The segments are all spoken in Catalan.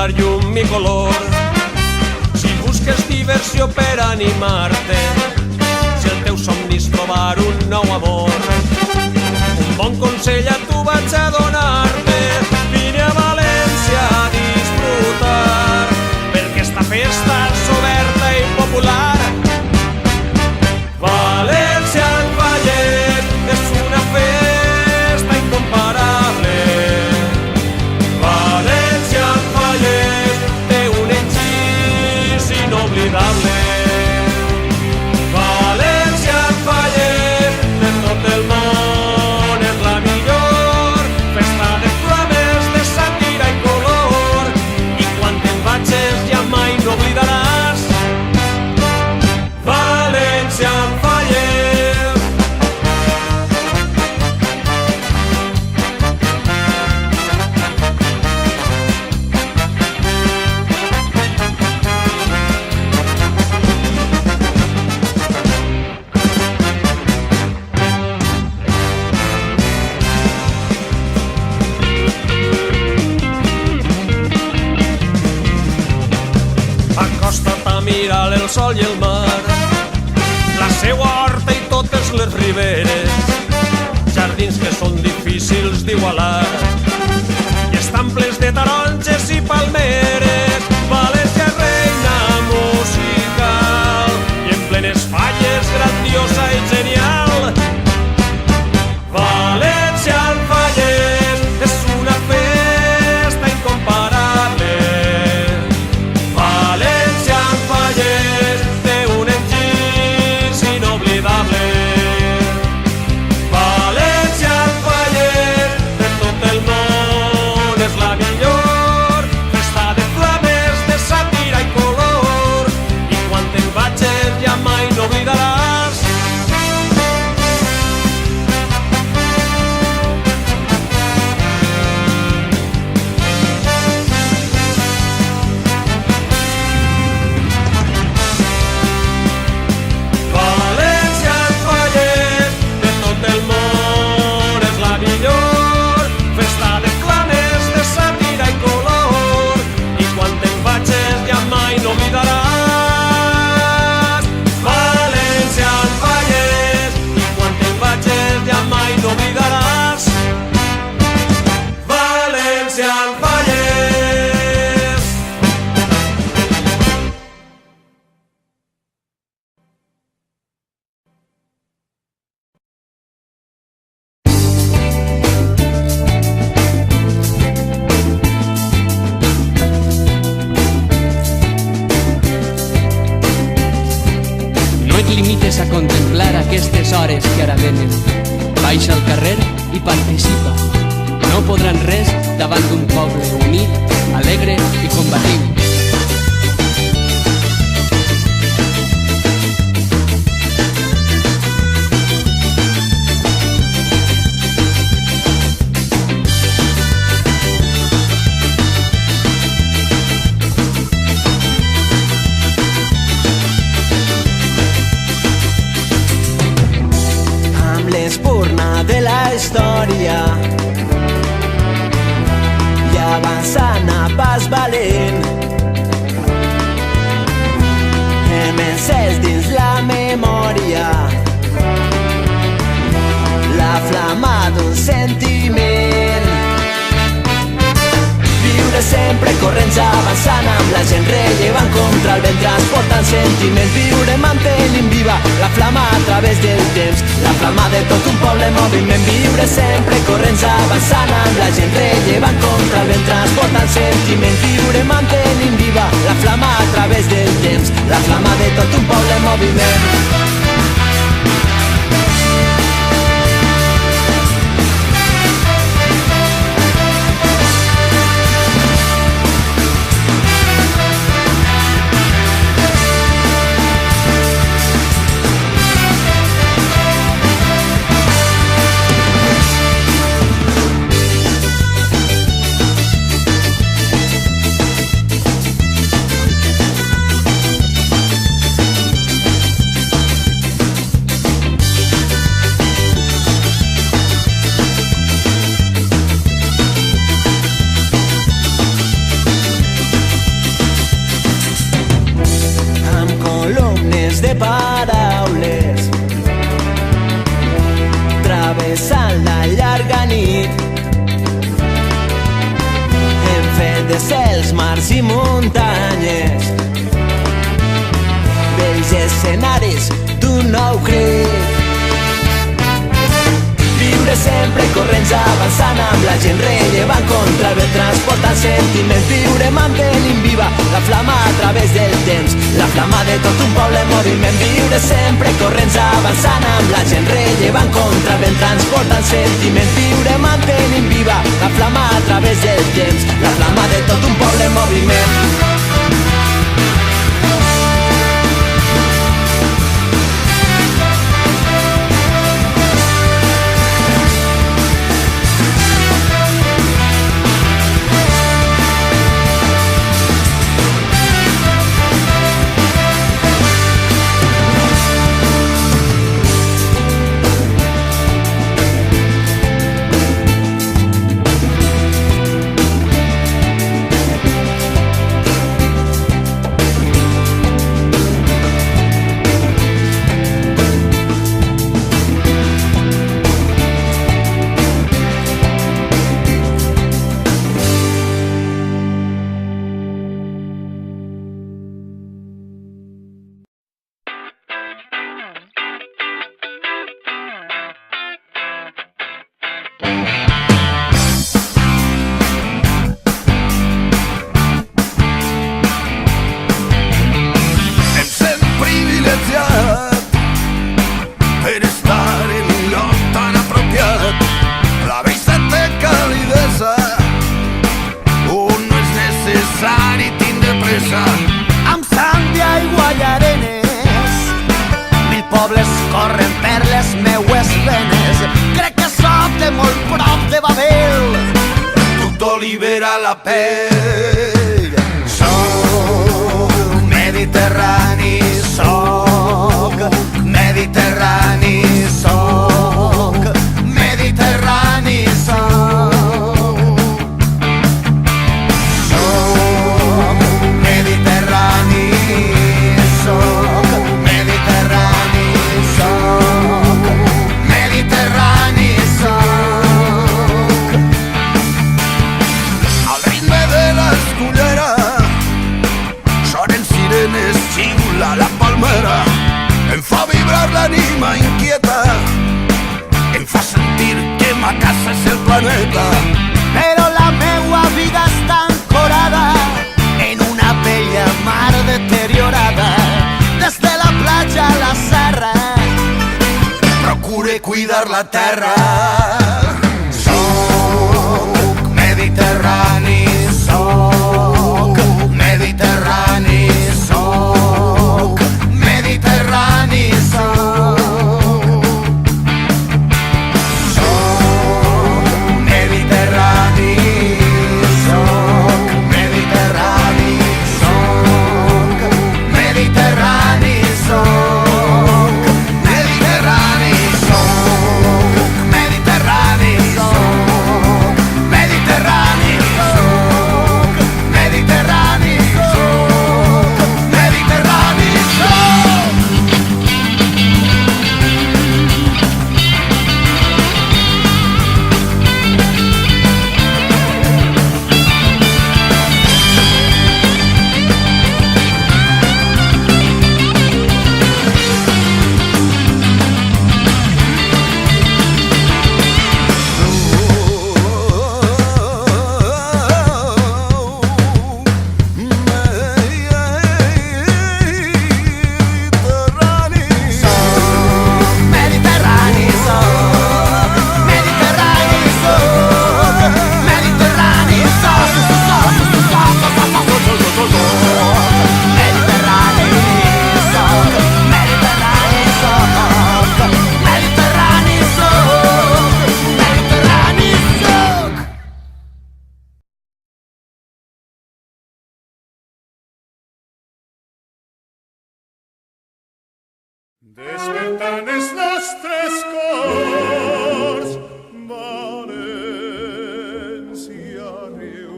posar llum i color. Si busques diversió per animar-te, si el teu somni és trobar un nou amor, un bon consell a tu vaig a donar-te. Vine a València a disfrutar, perquè esta festa és oberta i popular. València en Vallès és una festa incomparable. València en Vallès té un encís inoblidable. València en Vallès de tot el món és la millor festa de flames, de sàtira i color, i quan te'n vagis ja mai no oblidaràs València en Vallès. Acosta't a mirar el sol i el mar, la seua horta i totes les riberes, jardins que són difícils d'igualar i estan plens de taronges i palmeres. València reina musical i en plenes falles grandiosa i genial. València en Vallès és una festa incomparable. València en Vallès té un encís inoblidable. València en Vallès de tot el món és la millor festa de flames, de sàtira i color, i quan te'n vagis ja mai no oblidaràs València en Vallès de tot el món és la millor festa de flames, de sàtira i color, i quan te'n vagis ja mai no oblidaràs València en Vallès, i quan te'n vagis ja mai no oblidaràs València en Vallès. No et limites a contemplar aquestes hores que ara venen. Baixa al carrer i participa. No podran res davant d'un poble unit, alegre i combatiu. Amb l'espurna de la història i avançant a pas valent, hem encès dins la memòria la flama d'un sentiment. Viure sempre corrents avançant amb la gent rellevant contra el vent, transportant sentiments. Viure mantenint viva la flama a través del temps, la flama de tot un poble en moviment. Viure sempre corrents avançant amb la gent rellevant contra el vent, transportant sentiments. Viure mantenint viva la flama a través del temps, la flama de tot un poble en moviment. mars i muntanyes, vells escenaris d'un nou crit. Viure sempre corrents avançant amb la gent rellevant contra el vent transportant sentiments. Viure mantenint viva la flama a través del temps, la flama de tot un poble en moviment. Viure sempre corrents avançant amb la gent rellevant contra el vent transportant sentiments. Viure mantenint viva la flama a través del temps, la flama de tot un poble en moviment. Però la meua vida està ancorada en una bella mar deteriorada. Des de la platja a la serra procure cuidar la terra. Soc mediterrani, soc mediterrani, soc mediterrani, soc. Despertant els nostres cors, València riu,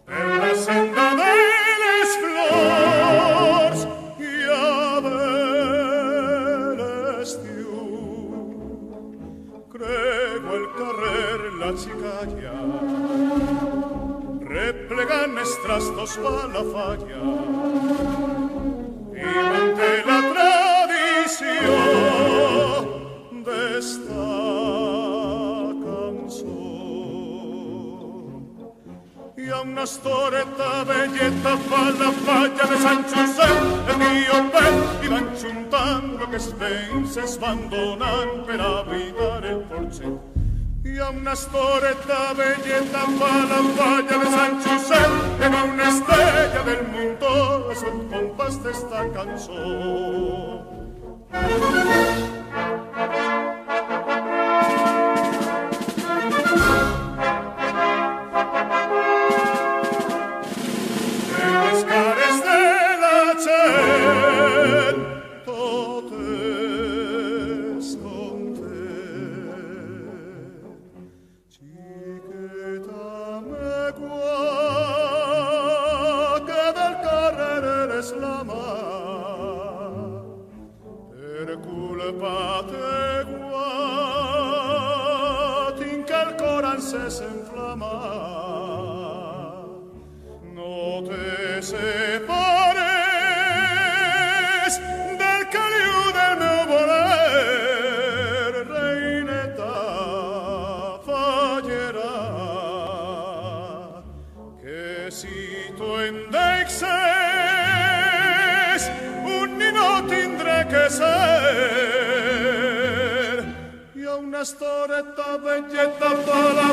per la senda de les flors i a ver l'estiu. Crego el carrer, la xicalla, replegant els trastos pa la falla i manté la tradició d'esta cançó. Hi ha una storeta velleta fa la falla de Sant Josep, el tio Pep, i van juntant lo que els veïns es van donant per abrigar el porxet. Hi ha una storeta velleta fa la falla de Sant Josep, que va una estrella del mundo és el compàs d'esta cançó. No te separes del caliu del meu voler, reineta fallera, que si tu em deixes un ninot tindré que ser. Hi ha una storeta velleta per la